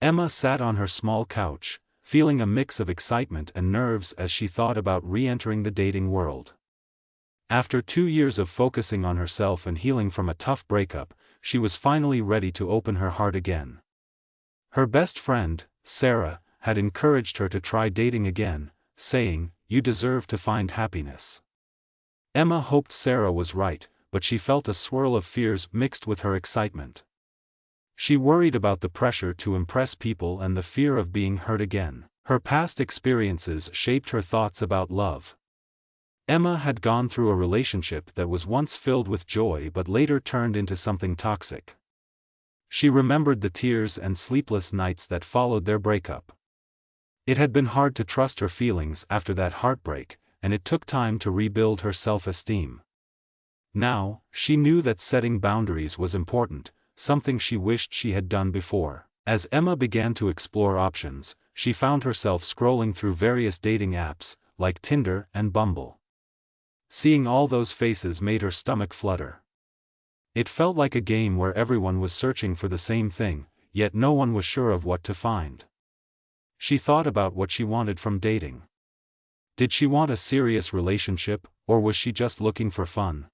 Emma sat on her small couch, feeling a mix of excitement and nerves as she thought about re-entering the dating world. After 2 years of focusing on herself and healing from a tough breakup, she was finally ready to open her heart again. Her best friend, Sarah, had encouraged her to try dating again, saying, "You deserve to find happiness." Emma hoped Sarah was right, but she felt a swirl of fears mixed with her excitement. She worried about the pressure to impress people and the fear of being hurt again. Her past experiences shaped her thoughts about love. Emma had gone through a relationship that was once filled with joy but later turned into something toxic. She remembered the tears and sleepless nights that followed their breakup. It had been hard to trust her feelings after that heartbreak, and it took time to rebuild her self-esteem. Now, she knew that setting boundaries was important, something she wished she had done before. As Emma began to explore options, she found herself scrolling through various dating apps, like Tinder and Bumble. Seeing all those faces made her stomach flutter. It felt like a game where everyone was searching for the same thing, yet no one was sure of what to find. She thought about what she wanted from dating. Did she want a serious relationship, or was she just looking for fun?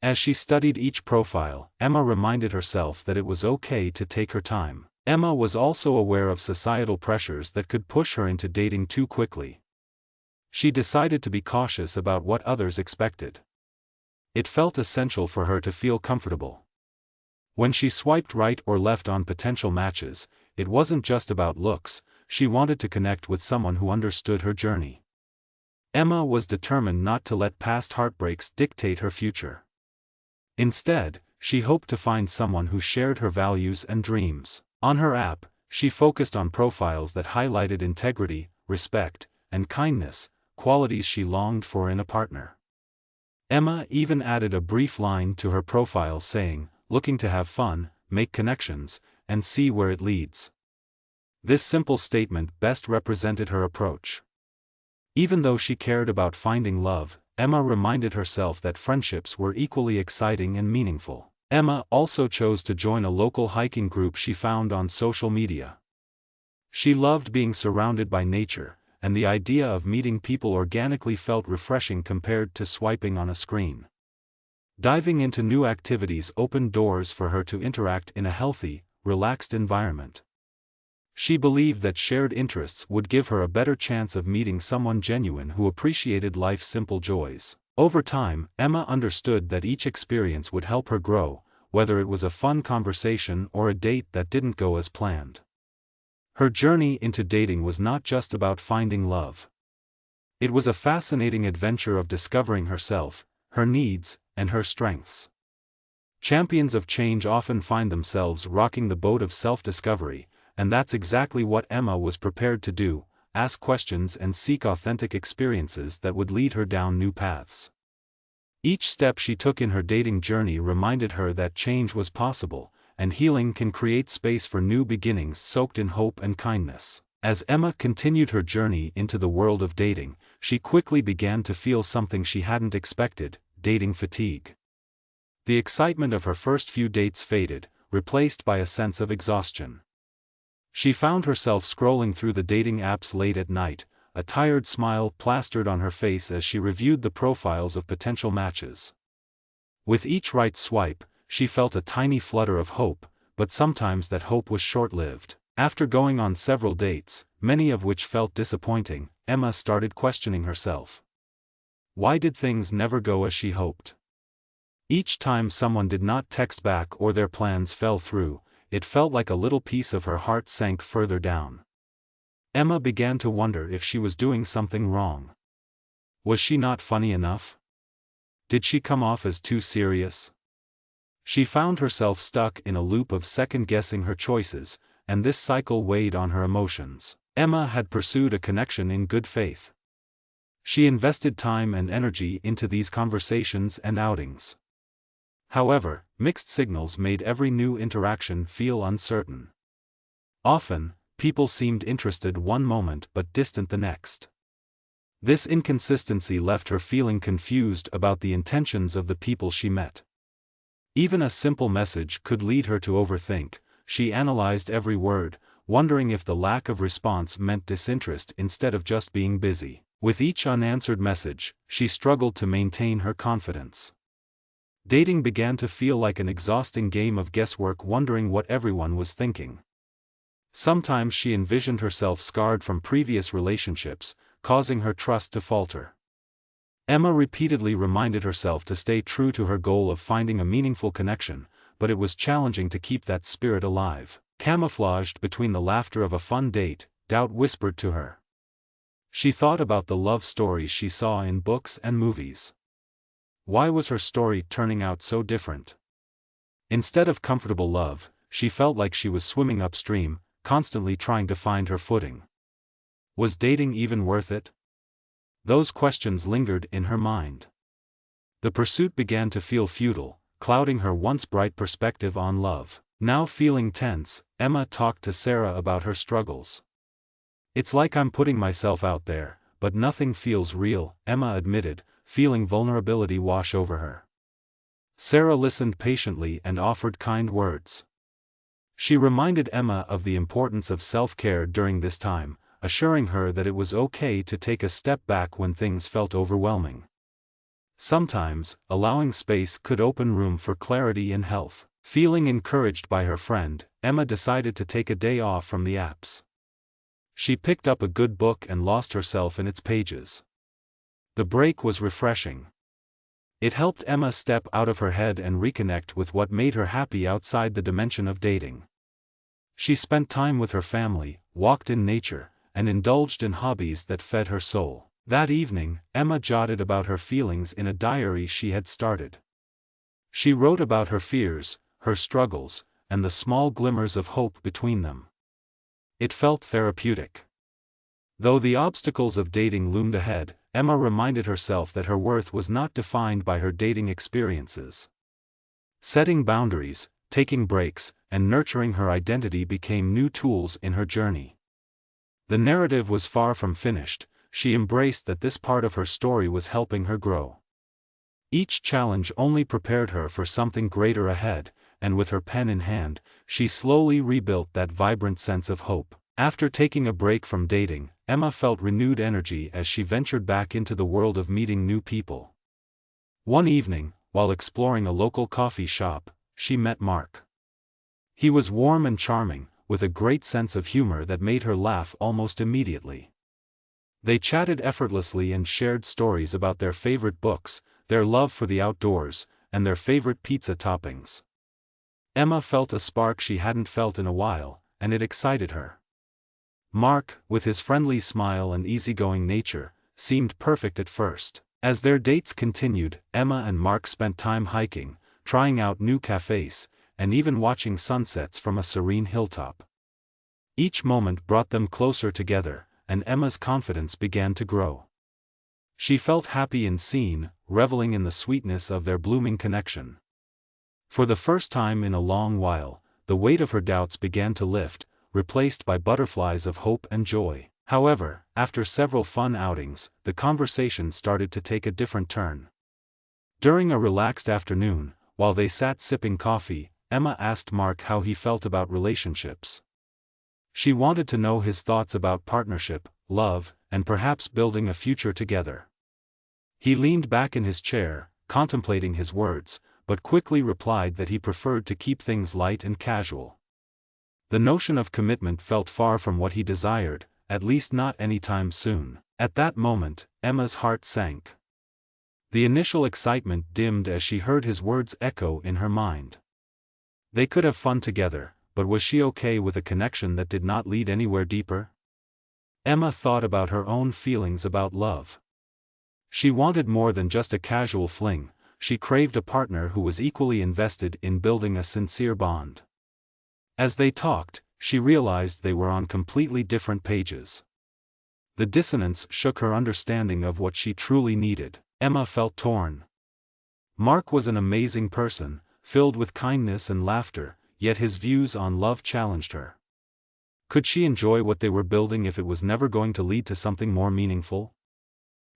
As she studied each profile, Emma reminded herself that it was okay to take her time. Emma was also aware of societal pressures that could push her into dating too quickly. She decided to be cautious about what others expected. It felt essential for her to feel comfortable. When she swiped right or left on potential matches, it wasn't just about looks, she wanted to connect with someone who understood her journey. Emma was determined not to let past heartbreaks dictate her future. Instead, she hoped to find someone who shared her values and dreams. On her app, she focused on profiles that highlighted integrity, respect, and kindness, qualities she longed for in a partner. Emma even added a brief line to her profile saying, "Looking to have fun, make connections, and see where it leads." This simple statement best represented her approach. Even though she cared about finding love, Emma reminded herself that friendships were equally exciting and meaningful. Emma also chose to join a local hiking group she found on social media. She loved being surrounded by nature, and the idea of meeting people organically felt refreshing compared to swiping on a screen. Diving into new activities opened doors for her to interact in a healthy, relaxed environment. She believed that shared interests would give her a better chance of meeting someone genuine who appreciated life's simple joys. Over time, Emma understood that each experience would help her grow, whether it was a fun conversation or a date that didn't go as planned. Her journey into dating was not just about finding love. It was a fascinating adventure of discovering herself, her needs, and her strengths. Champions of change often find themselves rocking the boat of self-discovery, and that's exactly what Emma was prepared to do: ask questions and seek authentic experiences that would lead her down new paths. Each step she took in her dating journey reminded her that change was possible, and healing can create space for new beginnings soaked in hope and kindness. As Emma continued her journey into the world of dating, she quickly began to feel something she hadn't expected: dating fatigue. The excitement of her first few dates faded, replaced by a sense of exhaustion. She found herself scrolling through the dating apps late at night, a tired smile plastered on her face as she reviewed the profiles of potential matches. With each right swipe, she felt a tiny flutter of hope, but sometimes that hope was short-lived. After going on several dates, many of which felt disappointing, Emma started questioning herself. Why did things never go as she hoped? Each time someone did not text back or their plans fell through, it felt like a little piece of her heart sank further down. Emma began to wonder if she was doing something wrong. Was she not funny enough? Did she come off as too serious? She found herself stuck in a loop of second-guessing her choices, and this cycle weighed on her emotions. Emma had pursued a connection in good faith. She invested time and energy into these conversations and outings. However, mixed signals made every new interaction feel uncertain. Often, people seemed interested one moment but distant the next. This inconsistency left her feeling confused about the intentions of the people she met. Even a simple message could lead her to overthink. She analyzed every word, wondering if the lack of response meant disinterest instead of just being busy. With each unanswered message, she struggled to maintain her confidence. Dating began to feel like an exhausting game of guesswork, wondering what everyone was thinking. Sometimes she envisioned herself scarred from previous relationships, causing her trust to falter. Emma repeatedly reminded herself to stay true to her goal of finding a meaningful connection, but it was challenging to keep that spirit alive. Camouflaged between the laughter of a fun date, doubt whispered to her. She thought about the love stories she saw in books and movies. Why was her story turning out so different? Instead of comfortable love, she felt like she was swimming upstream, constantly trying to find her footing. Was dating even worth it? Those questions lingered in her mind. The pursuit began to feel futile, clouding her once bright perspective on love. Now feeling tense, Emma talked to Sarah about her struggles. "It's like I'm putting myself out there, but nothing feels real," Emma admitted, feeling vulnerability wash over her. Sarah listened patiently and offered kind words. She reminded Emma of the importance of self-care during this time, assuring her that it was okay to take a step back when things felt overwhelming. Sometimes, allowing space could open room for clarity and health. Feeling encouraged by her friend, Emma decided to take a day off from the apps. She picked up a good book and lost herself in its pages. The break was refreshing. It helped Emma step out of her head and reconnect with what made her happy outside the dimension of dating. She spent time with her family, walked in nature, and indulged in hobbies that fed her soul. That evening, Emma jotted about her feelings in a diary she had started. She wrote about her fears, her struggles, and the small glimmers of hope between them. It felt therapeutic. Though the obstacles of dating loomed ahead, Emma reminded herself that her worth was not defined by her dating experiences. Setting boundaries, taking breaks, and nurturing her identity became new tools in her journey. The narrative was far from finished. She embraced that this part of her story was helping her grow. Each challenge only prepared her for something greater ahead, and with her pen in hand, she slowly rebuilt that vibrant sense of hope. After taking a break from dating, Emma felt renewed energy as she ventured back into the world of meeting new people. One evening, while exploring a local coffee shop, she met Mark. He was warm and charming, with a great sense of humor that made her laugh almost immediately. They chatted effortlessly and shared stories about their favorite books, their love for the outdoors, and their favorite pizza toppings. Emma felt a spark she hadn't felt in a while, and it excited her. Mark, with his friendly smile and easygoing nature, seemed perfect at first. As their dates continued, Emma and Mark spent time hiking, trying out new cafes, and even watching sunsets from a serene hilltop. Each moment brought them closer together, and Emma's confidence began to grow. She felt happy and seen, reveling in the sweetness of their blooming connection. For the first time in a long while, the weight of her doubts began to lift, replaced by butterflies of hope and joy. However, after several fun outings, the conversation started to take a different turn. During a relaxed afternoon, while they sat sipping coffee, Emma asked Mark how he felt about relationships. She wanted to know his thoughts about partnership, love, and perhaps building a future together. He leaned back in his chair, contemplating his words, but quickly replied that he preferred to keep things light and casual. The notion of commitment felt far from what he desired, at least not anytime soon. At that moment, Emma's heart sank. The initial excitement dimmed as she heard his words echo in her mind. They could have fun together, but was she okay with a connection that did not lead anywhere deeper? Emma thought about her own feelings about love. She wanted more than just a casual fling. She craved a partner who was equally invested in building a sincere bond. As they talked, she realized they were on completely different pages. The dissonance shook her understanding of what she truly needed. Emma felt torn. Mark was an amazing person, filled with kindness and laughter, yet his views on love challenged her. Could she enjoy what they were building if it was never going to lead to something more meaningful?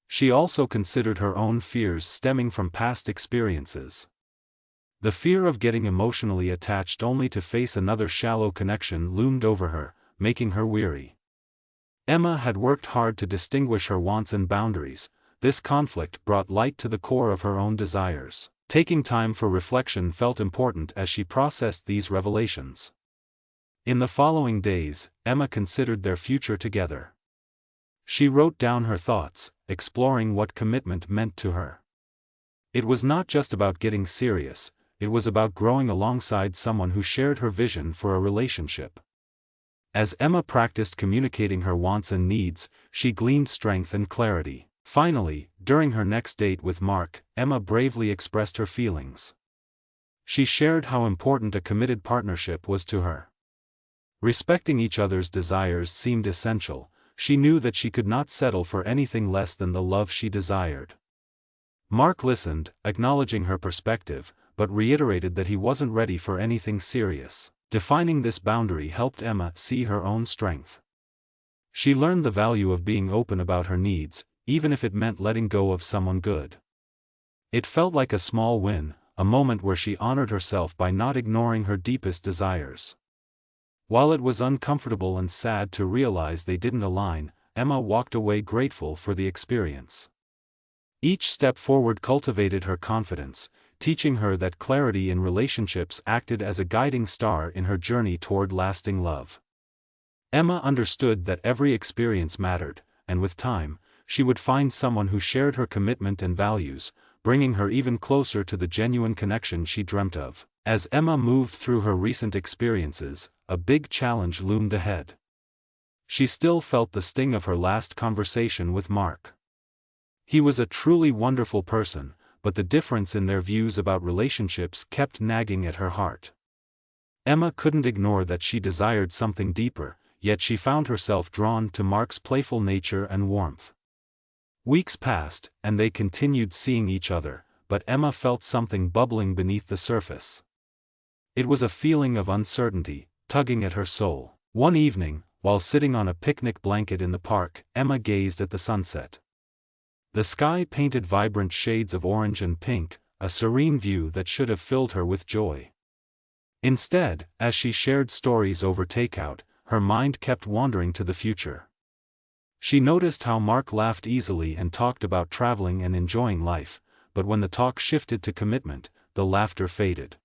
She also considered her own fears stemming from past experiences. The fear of getting emotionally attached only to face another shallow connection loomed over her, making her weary. Emma had worked hard to distinguish her wants and boundaries. This conflict brought light to the core of her own desires. Taking time for reflection felt important as she processed these revelations. In the following days, Emma considered their future together. She wrote down her thoughts, exploring what commitment meant to her. It was not just about getting serious, it was about growing alongside someone who shared her vision for a relationship. As Emma practiced communicating her wants and needs, she gleaned strength and clarity. Finally, during her next date with Mark, Emma bravely expressed her feelings. She shared how important a committed partnership was to her. Respecting each other's desires seemed essential. She knew that she could not settle for anything less than the love she desired. Mark listened, acknowledging her perspective, but reiterated that he wasn't ready for anything serious. Defining this boundary helped Emma see her own strength. She learned the value of being open about her needs, even if it meant letting go of someone good. It felt like a small win, a moment where she honored herself by not ignoring her deepest desires. While it was uncomfortable and sad to realize they didn't align, Emma walked away grateful for the experience. Each step forward cultivated her confidence, teaching her that clarity in relationships acted as a guiding star in her journey toward lasting love. Emma understood that every experience mattered, and with time, she would find someone who shared her commitment and values, bringing her even closer to the genuine connection she dreamt of. As Emma moved through her recent experiences, a big challenge loomed ahead. She still felt the sting of her last conversation with Mark. He was a truly wonderful person, but the difference in their views about relationships kept nagging at her heart. Emma couldn't ignore that she desired something deeper, yet she found herself drawn to Mark's playful nature and warmth. Weeks passed, and they continued seeing each other, but Emma felt something bubbling beneath the surface. It was a feeling of uncertainty, tugging at her soul. One evening, while sitting on a picnic blanket in the park, Emma gazed at the sunset. The sky painted vibrant shades of orange and pink, a serene view that should have filled her with joy. Instead, as she shared stories over takeout, her mind kept wandering to the future. She noticed how Mark laughed easily and talked about traveling and enjoying life, but when the talk shifted to commitment, the laughter faded.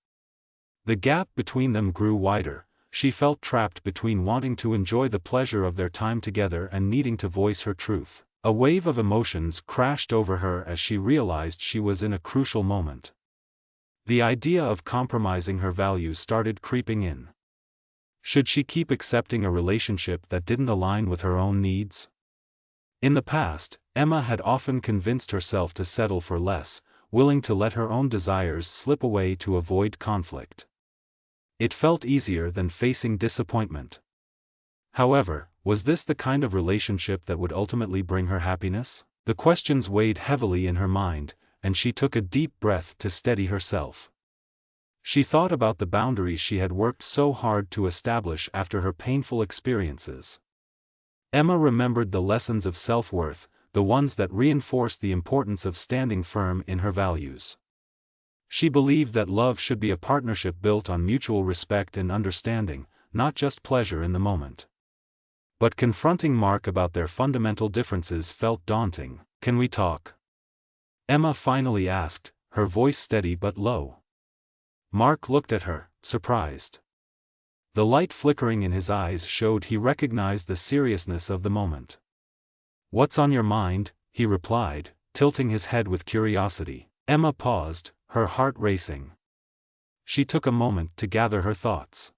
The gap between them grew wider. She felt trapped between wanting to enjoy the pleasure of their time together and needing to voice her truth. A wave of emotions crashed over her as she realized she was in a crucial moment. The idea of compromising her values started creeping in. Should she keep accepting a relationship that didn't align with her own needs? In the past, Emma had often convinced herself to settle for less, willing to let her own desires slip away to avoid conflict. It felt easier than facing disappointment. However, was this the kind of relationship that would ultimately bring her happiness? The questions weighed heavily in her mind, and she took a deep breath to steady herself. She thought about the boundaries she had worked so hard to establish after her painful experiences. Emma remembered the lessons of self-worth, the ones that reinforced the importance of standing firm in her values. She believed that love should be a partnership built on mutual respect and understanding, not just pleasure in the moment. But confronting Mark about their fundamental differences felt daunting. "Can we talk?" Emma finally asked, her voice steady but low. Mark looked at her, surprised. The light flickering in his eyes showed he recognized the seriousness of the moment. "What's on your mind?" he replied, tilting his head with curiosity. Emma paused, her heart racing. She took a moment to gather her thoughts.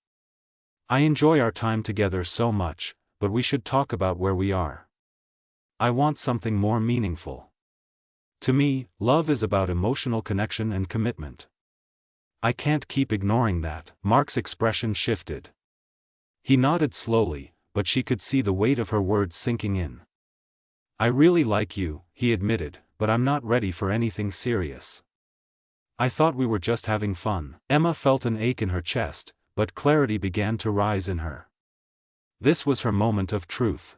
"I enjoy our time together so much, but we should talk about where we are. I want something more meaningful. To me, love is about emotional connection and commitment. I can't keep ignoring that." Mark's expression shifted. He nodded slowly, but she could see the weight of her words sinking in. "I really like you," he admitted, "but I'm not ready for anything serious. I thought we were just having fun." Emma felt an ache in her chest, but clarity began to rise in her. This was her moment of truth.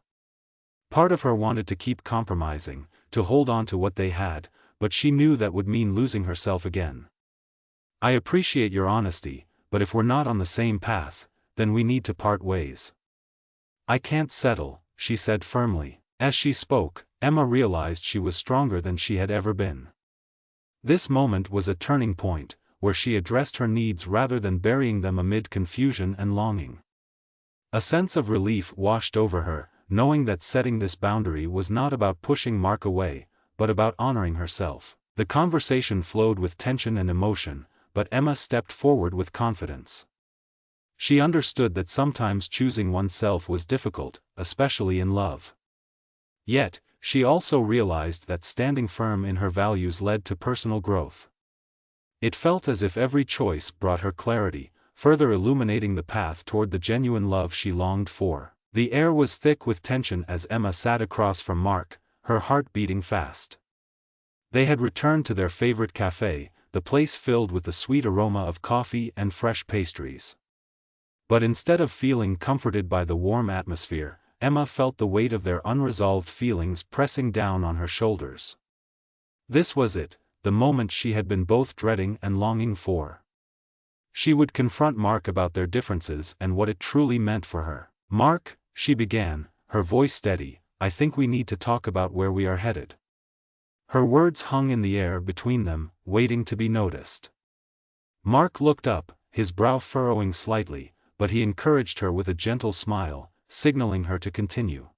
Part of her wanted to keep compromising, to hold on to what they had, but she knew that would mean losing herself again. "I appreciate your honesty, but if we're not on the same path, then we need to part ways." I can't settle, she said firmly. As she spoke, Emma realized she was stronger than she had ever been. This moment was a turning point, where she addressed her needs rather than burying them amid confusion and longing. A sense of relief washed over her, knowing that setting this boundary was not about pushing Mark away, but about honoring herself. The conversation flowed with tension and emotion, but Emma stepped forward with confidence. She understood that sometimes choosing oneself was difficult, especially in love. Yet, she also realized that standing firm in her values led to personal growth. It felt as if every choice brought her clarity, further illuminating the path toward the genuine love she longed for. The air was thick with tension as Emma sat across from Mark, her heart beating fast. They had returned to their favorite cafe, the place filled with the sweet aroma of coffee and fresh pastries. But instead of feeling comforted by the warm atmosphere, Emma felt the weight of their unresolved feelings pressing down on her shoulders. This was it, the moment she had been both dreading and longing for. She would confront Mark about their differences and what it truly meant for her. "Mark," she began, her voice steady, "I think we need to talk about where we are headed." Her words hung in the air between them, waiting to be noticed. Mark looked up, his brow furrowing slightly, but he encouraged her with a gentle smile, signaling her to continue.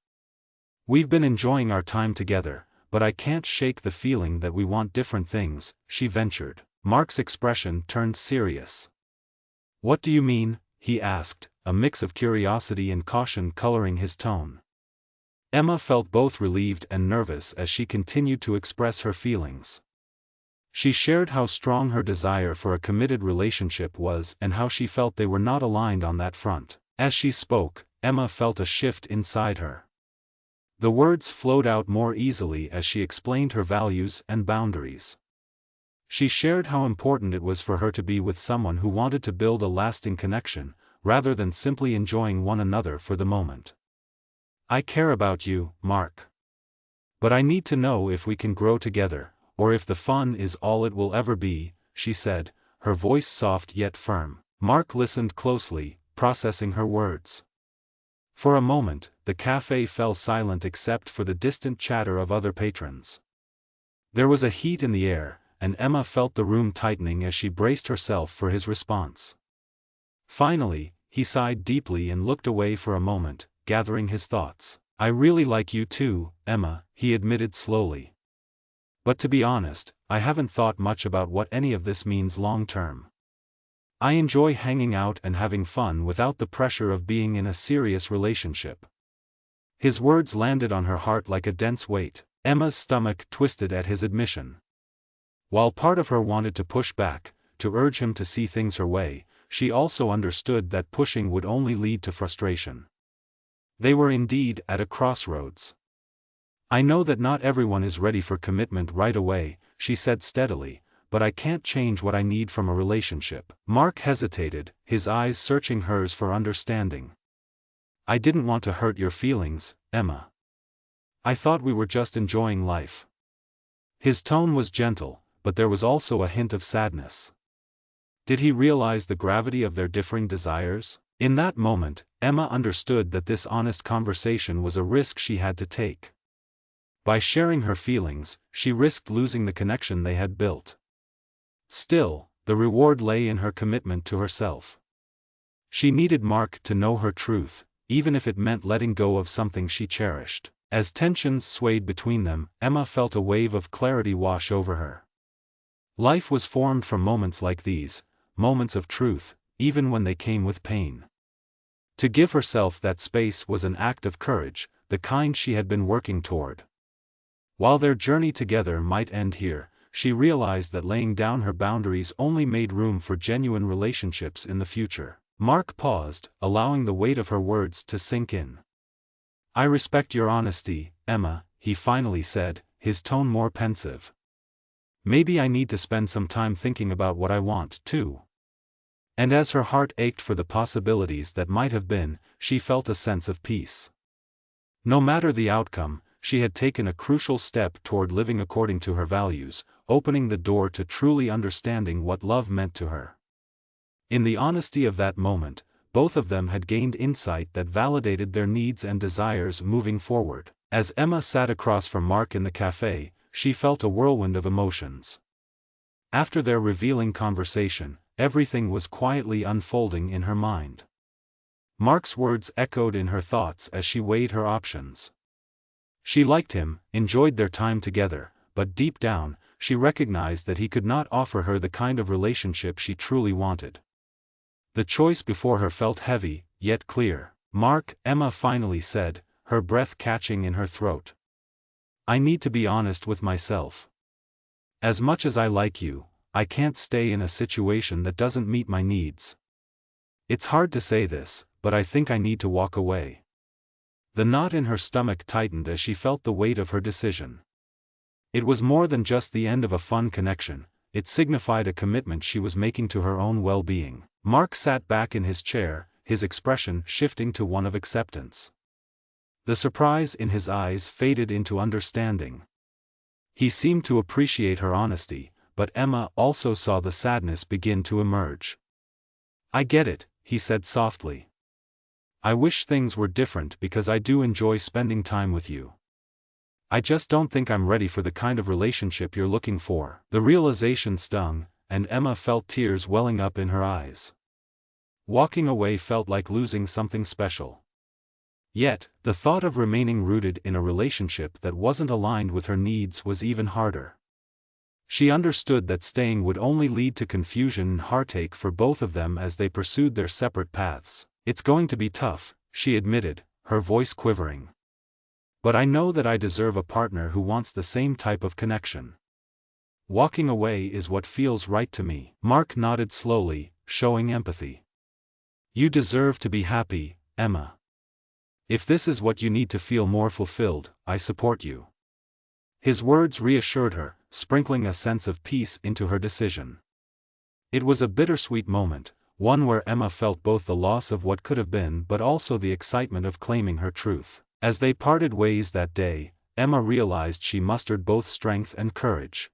"We've been enjoying our time together, but I can't shake the feeling that we want different things," she ventured. Mark's expression turned serious. "What do you mean?" he asked, a mix of curiosity and caution coloring his tone. Emma felt both relieved and nervous as she continued to express her feelings. She shared how strong her desire for a committed relationship was and how she felt they were not aligned on that front. As she spoke, Emma felt a shift inside her. The words flowed out more easily as she explained her values and boundaries. She shared how important it was for her to be with someone who wanted to build a lasting connection, rather than simply enjoying one another for the moment. "I care about you, Mark. But I need to know if we can grow together, or if the fun is all it will ever be," she said, her voice soft yet firm. Mark listened closely, processing her words. For a moment, the cafe fell silent except for the distant chatter of other patrons. There was a heat in the air, and Emma felt the room tightening as she braced herself for his response. Finally, he sighed deeply and looked away for a moment, gathering his thoughts. "I really like you too, Emma," he admitted slowly. "But to be honest, I haven't thought much about what any of this means long term. I enjoy hanging out and having fun without the pressure of being in a serious relationship." His words landed on her heart like a dense weight. Emma's stomach twisted at his admission. While part of her wanted to push back, to urge him to see things her way, she also understood that pushing would only lead to frustration. They were indeed at a crossroads. "I know that not everyone is ready for commitment right away," she said steadily, "but I can't change what I need from a relationship." Mark hesitated, his eyes searching hers for understanding. "I didn't want to hurt your feelings, Emma. I thought we were just enjoying life." His tone was gentle, but there was also a hint of sadness. Did he realize the gravity of their differing desires? In that moment, Emma understood that this honest conversation was a risk she had to take. By sharing her feelings, she risked losing the connection they had built. Still, the reward lay in her commitment to herself. She needed Mark to know her truth, even if it meant letting go of something she cherished. As tensions swayed between them, Emma felt a wave of clarity wash over her. Life was formed from moments like these, moments of truth, even when they came with pain. To give herself that space was an act of courage, the kind she had been working toward. While their journey together might end here, she realized that laying down her boundaries only made room for genuine relationships in the future. Mark paused, allowing the weight of her words to sink in. "I respect your honesty, Emma," he finally said, his tone more pensive. "Maybe I need to spend some time thinking about what I want, too." And as her heart ached for the possibilities that might have been, she felt a sense of peace. No matter the outcome, she had taken a crucial step toward living according to her values, opening the door to truly understanding what love meant to her. In the honesty of that moment, both of them had gained insight that validated their needs and desires moving forward. As Emma sat across from Mark in the cafe, she felt a whirlwind of emotions. After their revealing conversation, everything was quietly unfolding in her mind. Mark's words echoed in her thoughts as she weighed her options. She liked him, enjoyed their time together, but deep down, she recognized that he could not offer her the kind of relationship she truly wanted. The choice before her felt heavy, yet clear. "Mark," Emma finally said, her breath catching in her throat. "I need to be honest with myself. As much as I like you, I can't stay in a situation that doesn't meet my needs. It's hard to say this, but I think I need to walk away." The knot in her stomach tightened as she felt the weight of her decision. It was more than just the end of a fun connection, it signified a commitment she was making to her own well-being. Mark sat back in his chair, his expression shifting to one of acceptance. The surprise in his eyes faded into understanding. He seemed to appreciate her honesty, but Emma also saw the sadness begin to emerge. "I get it," he said softly. "I wish things were different because I do enjoy spending time with you. I just don't think I'm ready for the kind of relationship you're looking for." The realization stung, and Emma felt tears welling up in her eyes. Walking away felt like losing something special. Yet, the thought of remaining rooted in a relationship that wasn't aligned with her needs was even harder. She understood that staying would only lead to confusion and heartache for both of them as they pursued their separate paths. "It's going to be tough," she admitted, her voice quivering. "But I know that I deserve a partner who wants the same type of connection. Walking away is what feels right to me." Mark nodded slowly, showing empathy. "You deserve to be happy, Emma. If this is what you need to feel more fulfilled, I support you." His words reassured her, sprinkling a sense of peace into her decision. It was a bittersweet moment, one where Emma felt both the loss of what could have been but also the excitement of claiming her truth. As they parted ways that day, Emma realized she mustered both strength and courage.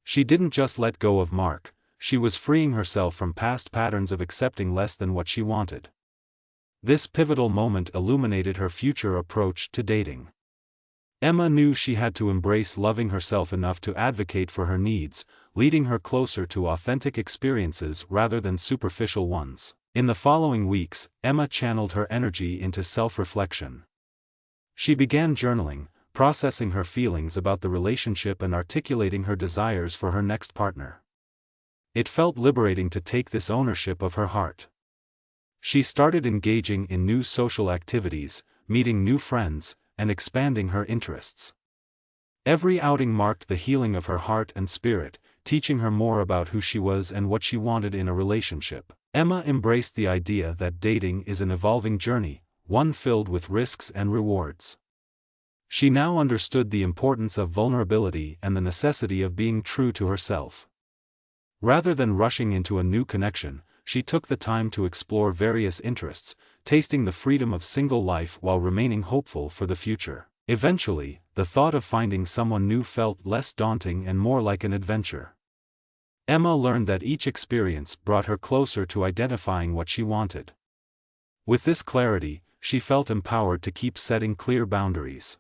She didn't just let go of Mark, she was freeing herself from past patterns of accepting less than what she wanted. This pivotal moment illuminated her future approach to dating. Emma knew she had to embrace loving herself enough to advocate for her needs, leading her closer to authentic experiences rather than superficial ones. In the following weeks, Emma channeled her energy into self-reflection. She began journaling, processing her feelings about the relationship and articulating her desires for her next partner. It felt liberating to take this ownership of her heart. She started engaging in new social activities, meeting new friends, and expanding her interests. Every outing marked the healing of her heart and spirit, teaching her more about who she was and what she wanted in a relationship. Emma embraced the idea that dating is an evolving journey, one filled with risks and rewards. She now understood the importance of vulnerability and the necessity of being true to herself. Rather than rushing into a new connection, she took the time to explore various interests, tasting the freedom of single life while remaining hopeful for the future. Eventually, the thought of finding someone new felt less daunting and more like an adventure. Emma learned that each experience brought her closer to identifying what she wanted. With this clarity, she felt empowered to keep setting clear boundaries.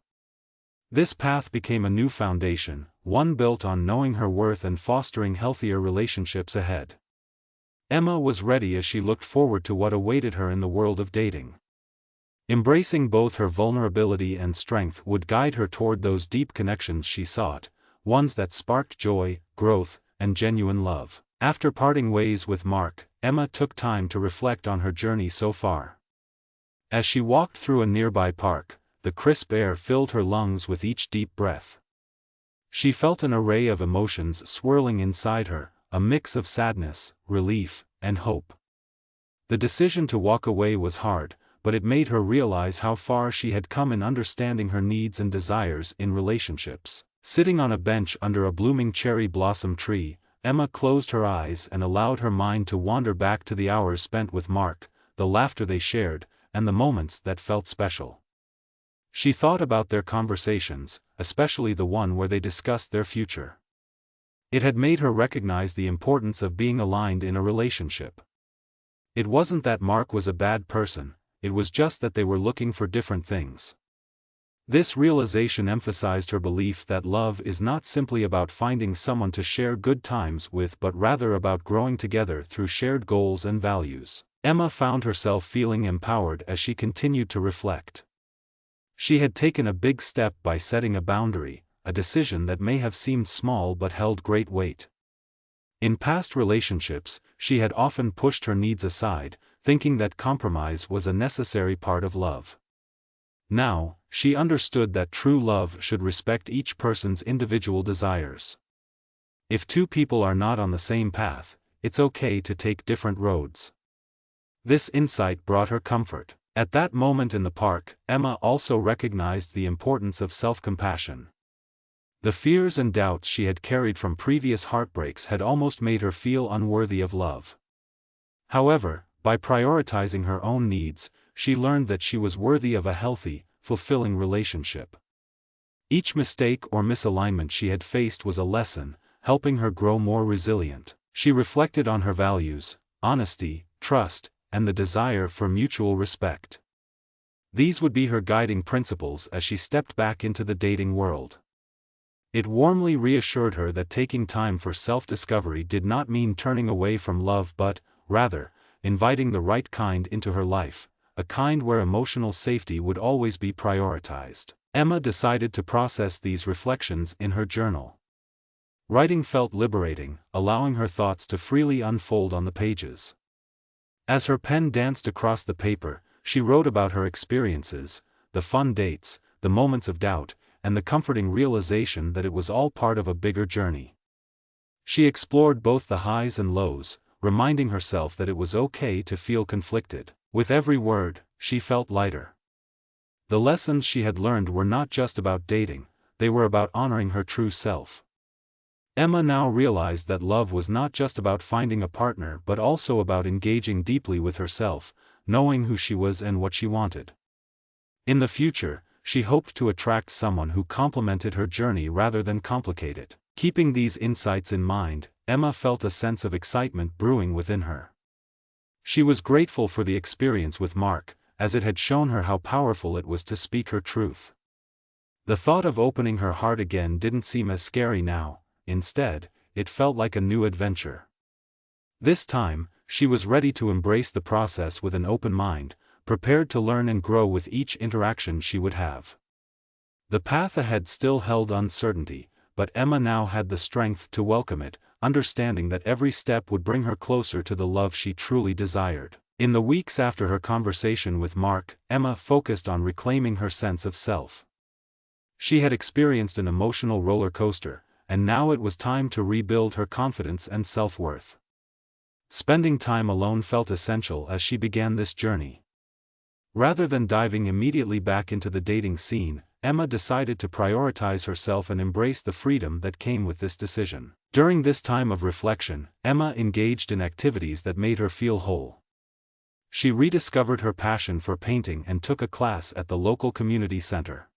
This path became a new foundation, one built on knowing her worth and fostering healthier relationships ahead. Emma was ready as she looked forward to what awaited her in the world of dating. Embracing both her vulnerability and strength would guide her toward those deep connections she sought, ones that sparked joy, growth, and genuine love. After parting ways with Mark, Emma took time to reflect on her journey so far. As she walked through a nearby park, the crisp air filled her lungs with each deep breath. She felt an array of emotions swirling inside her, a mix of sadness, relief, and hope. The decision to walk away was hard, but it made her realize how far she had come in understanding her needs and desires in relationships. Sitting on a bench under a blooming cherry blossom tree, Emma closed her eyes and allowed her mind to wander back to the hours spent with Mark, the laughter they shared, and the moments that felt special. She thought about their conversations, especially the one where they discussed their future. It had made her recognize the importance of being aligned in a relationship. It wasn't that Mark was a bad person, it was just that they were looking for different things. This realization emphasized her belief that love is not simply about finding someone to share good times with but rather about growing together through shared goals and values. Emma found herself feeling empowered as she continued to reflect. She had taken a big step by setting a boundary, a decision that may have seemed small but held great weight. In past relationships, she had often pushed her needs aside, thinking that compromise was a necessary part of love. Now, she understood that true love should respect each person's individual desires. If two people are not on the same path, it's okay to take different roads. This insight brought her comfort. At that moment in the park, Emma also recognized the importance of self-compassion. The fears and doubts she had carried from previous heartbreaks had almost made her feel unworthy of love. However, by prioritizing her own needs, she learned that she was worthy of a healthy, fulfilling relationship. Each mistake or misalignment she had faced was a lesson, helping her grow more resilient. She reflected on her values, honesty, trust, and the desire for mutual respect. These would be her guiding principles as she stepped back into the dating world. It warmly reassured her that taking time for self-discovery did not mean turning away from love but, rather, inviting the right kind into her life, a kind where emotional safety would always be prioritized. Emma decided to process these reflections in her journal. Writing felt liberating, allowing her thoughts to freely unfold on the pages. As her pen danced across the paper, she wrote about her experiences, the fun dates, the moments of doubt, and the comforting realization that it was all part of a bigger journey. She explored both the highs and lows, reminding herself that it was okay to feel conflicted. With every word, she felt lighter. The lessons she had learned were not just about dating, they were about honoring her true self. Emma now realized that love was not just about finding a partner but also about engaging deeply with herself, knowing who she was and what she wanted. In the future, she hoped to attract someone who complemented her journey rather than complicate it. Keeping these insights in mind, Emma felt a sense of excitement brewing within her. She was grateful for the experience with Mark, as it had shown her how powerful it was to speak her truth. The thought of opening her heart again didn't seem as scary now, instead, it felt like a new adventure. This time, she was ready to embrace the process with an open mind, prepared to learn and grow with each interaction she would have. The path ahead still held uncertainty, but Emma now had the strength to welcome it, understanding that every step would bring her closer to the love she truly desired. In the weeks after her conversation with Mark, Emma focused on reclaiming her sense of self. She had experienced an emotional roller coaster, and now it was time to rebuild her confidence and self-worth. Spending time alone felt essential as she began this journey. Rather than diving immediately back into the dating scene, Emma decided to prioritize herself and embrace the freedom that came with this decision. During this time of reflection, Emma engaged in activities that made her feel whole. She rediscovered her passion for painting and took a class at the local community center.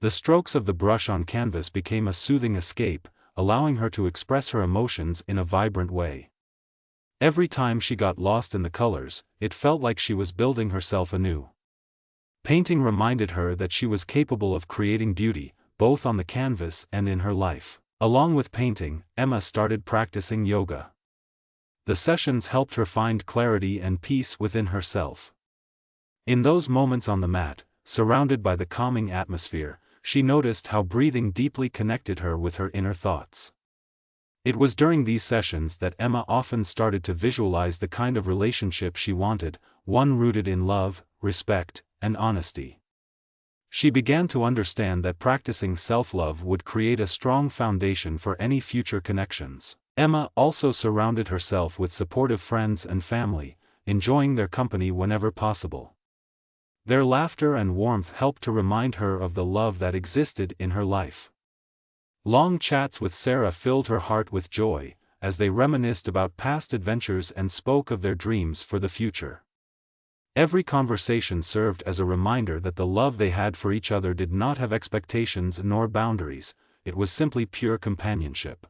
The strokes of the brush on canvas became a soothing escape, allowing her to express her emotions in a vibrant way. Every time she got lost in the colors, it felt like she was building herself anew. Painting reminded her that she was capable of creating beauty, both on the canvas and in her life. Along with painting, Emma started practicing yoga. The sessions helped her find clarity and peace within herself. In those moments on the mat, surrounded by the calming atmosphere, she noticed how breathing deeply connected her with her inner thoughts. It was during these sessions that Emma often started to visualize the kind of relationship she wanted, one rooted in love, respect, and honesty. She began to understand that practicing self-love would create a strong foundation for any future connections. Emma also surrounded herself with supportive friends and family, enjoying their company whenever possible. Their laughter and warmth helped to remind her of the love that existed in her life. Long chats with Sarah filled her heart with joy, as they reminisced about past adventures and spoke of their dreams for the future. Every conversation served as a reminder that the love they had for each other did not have expectations nor boundaries, it was simply pure companionship.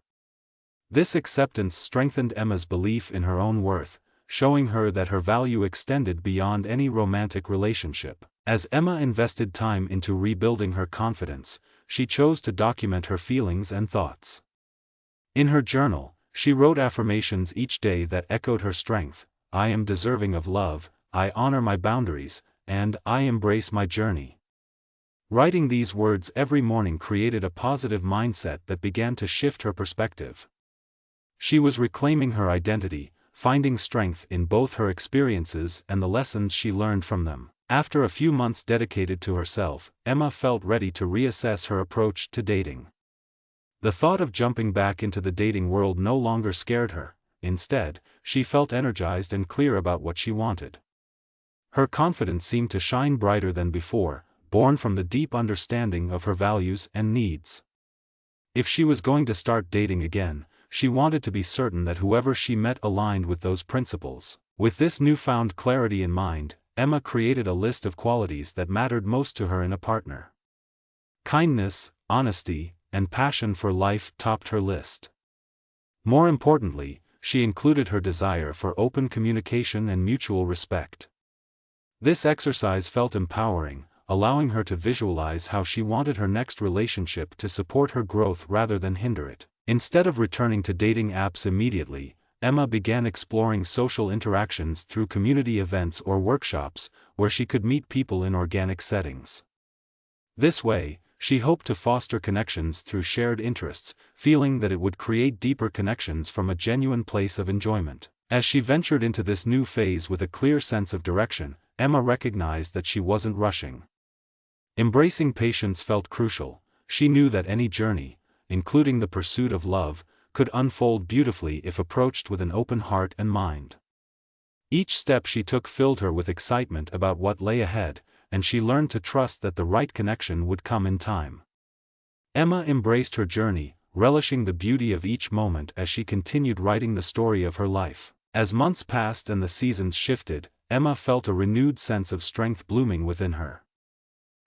This acceptance strengthened Emma's belief in her own worth. showing her that her value extended beyond any romantic relationship. As Emma invested time into rebuilding her confidence, she chose to document her feelings and thoughts. In her journal, she wrote affirmations each day that echoed her strength: "I am deserving of love, I honor my boundaries, and I embrace my journey." Writing these words every morning created a positive mindset that began to shift her perspective. She was reclaiming her identity, finding strength in both her experiences and the lessons she learned from them. After a few months dedicated to herself, Emma felt ready to reassess her approach to dating. The thought of jumping back into the dating world no longer scared her. Instead, she felt energized and clear about what she wanted. Her confidence seemed to shine brighter than before, born from the deep understanding of her values and needs. If she was going to start dating again, she wanted to be certain that whoever she met aligned with those principles. With this newfound clarity in mind, Emma created a list of qualities that mattered most to her in a partner. Kindness, honesty, and passion for life topped her list. More importantly, she included her desire for open communication and mutual respect. This exercise felt empowering, allowing her to visualize how she wanted her next relationship to support her growth rather than hinder it. Instead of returning to dating apps immediately, Emma began exploring social interactions through community events or workshops, where she could meet people in organic settings. This way, she hoped to foster connections through shared interests, feeling that it would create deeper connections from a genuine place of enjoyment. As she ventured into this new phase with a clear sense of direction, Emma recognized that she wasn't rushing. Embracing patience felt crucial. She knew that any journey, including the pursuit of love, could unfold beautifully if approached with an open heart and mind. Each step she took filled her with excitement about what lay ahead, and she learned to trust that the right connection would come in time. Emma embraced her journey, relishing the beauty of each moment as she continued writing the story of her life. As months passed and the seasons shifted, Emma felt a renewed sense of strength blooming within her.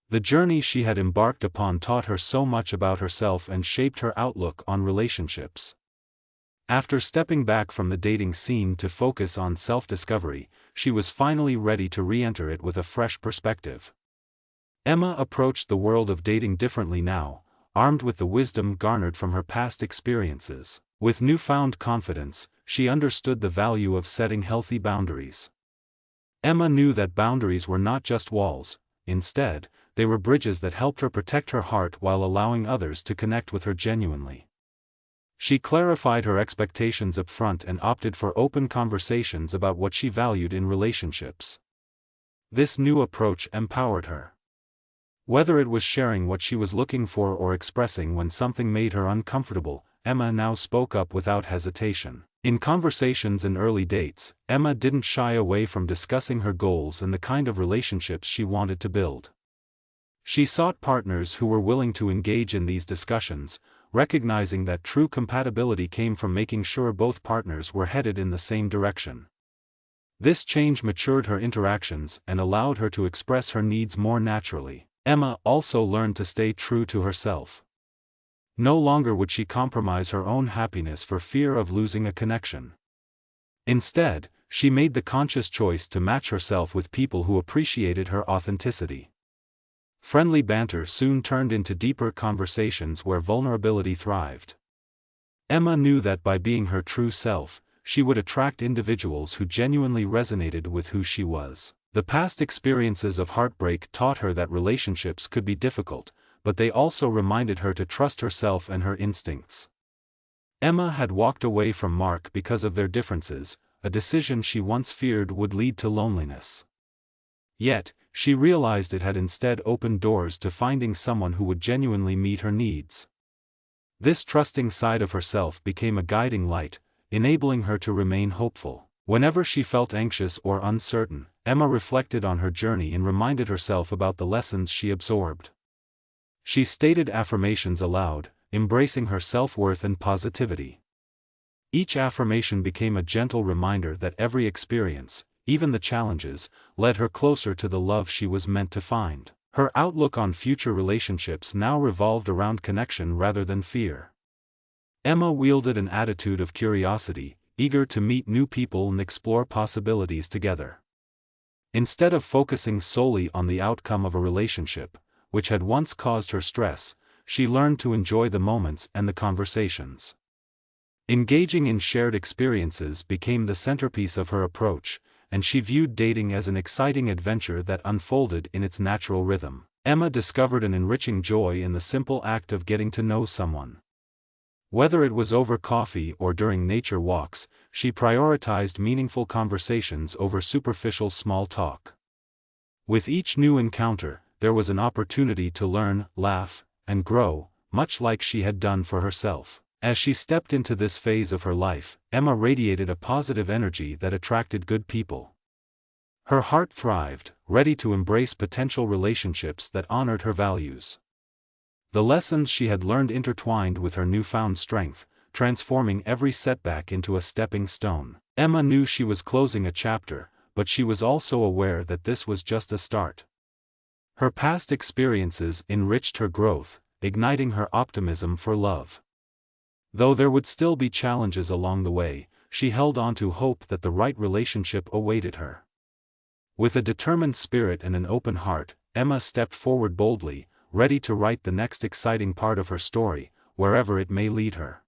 The journey she had embarked upon taught her so much about herself and shaped her outlook on relationships. After stepping back from the dating scene to focus on self-discovery, she was finally ready to re-enter it with a fresh perspective. Emma approached the world of dating differently now, armed with the wisdom garnered from her past experiences. With newfound confidence, she understood the value of setting healthy boundaries. Emma knew that boundaries were not just walls; instead, they were bridges that helped her protect her heart while allowing others to connect with her genuinely. She clarified her expectations up front and opted for open conversations about what she valued in relationships. This new approach empowered her. Whether it was sharing what she was looking for or expressing when something made her uncomfortable, Emma now spoke up without hesitation. In conversations and early dates, Emma didn't shy away from discussing her goals and the kind of relationships she wanted to build. She sought partners who were willing to engage in these discussions, recognizing that true compatibility came from making sure both partners were headed in the same direction. This change matured her interactions and allowed her to express her needs more naturally. Emma also learned to stay true to herself. No longer would she compromise her own happiness for fear of losing a connection. Instead, she made the conscious choice to match herself with people who appreciated her authenticity. Friendly banter soon turned into deeper conversations where vulnerability thrived. Emma knew that by being her true self, she would attract individuals who genuinely resonated with who she was. The past experiences of heartbreak taught her that relationships could be difficult, but they also reminded her to trust herself and her instincts. Emma had walked away from Mark because of their differences, a decision she once feared would lead to loneliness. Yet, she realized it had instead opened doors to finding someone who would genuinely meet her needs. This trusting side of herself became a guiding light, enabling her to remain hopeful. Whenever she felt anxious or uncertain, Emma reflected on her journey and reminded herself about the lessons she absorbed. She stated affirmations aloud, embracing her self-worth and positivity. Each affirmation became a gentle reminder that every experience, even the challenges, led her closer to the love she was meant to find. Her outlook on future relationships now revolved around connection rather than fear. Emma wielded an attitude of curiosity, eager to meet new people and explore possibilities together. Instead of focusing solely on the outcome of a relationship, which had once caused her stress, she learned to enjoy the moments and the conversations. Engaging in shared experiences became the centerpiece of her approach, and she viewed dating as an exciting adventure that unfolded in its natural rhythm. Emma discovered an enriching joy in the simple act of getting to know someone. Whether it was over coffee or during nature walks, she prioritized meaningful conversations over superficial small talk. With each new encounter, there was an opportunity to learn, laugh, and grow, much like she had done for herself. As she stepped into this phase of her life, Emma radiated a positive energy that attracted good people. Her heart thrived, ready to embrace potential relationships that honored her values. The lessons she had learned intertwined with her newfound strength, transforming every setback into a stepping stone. Emma knew she was closing a chapter, but she was also aware that this was just a start. Her past experiences enriched her growth, igniting her optimism for love. Though there would still be challenges along the way, she held on to hope that the right relationship awaited her. With a determined spirit and an open heart, Emma stepped forward boldly, ready to write the next exciting part of her story, wherever it may lead her.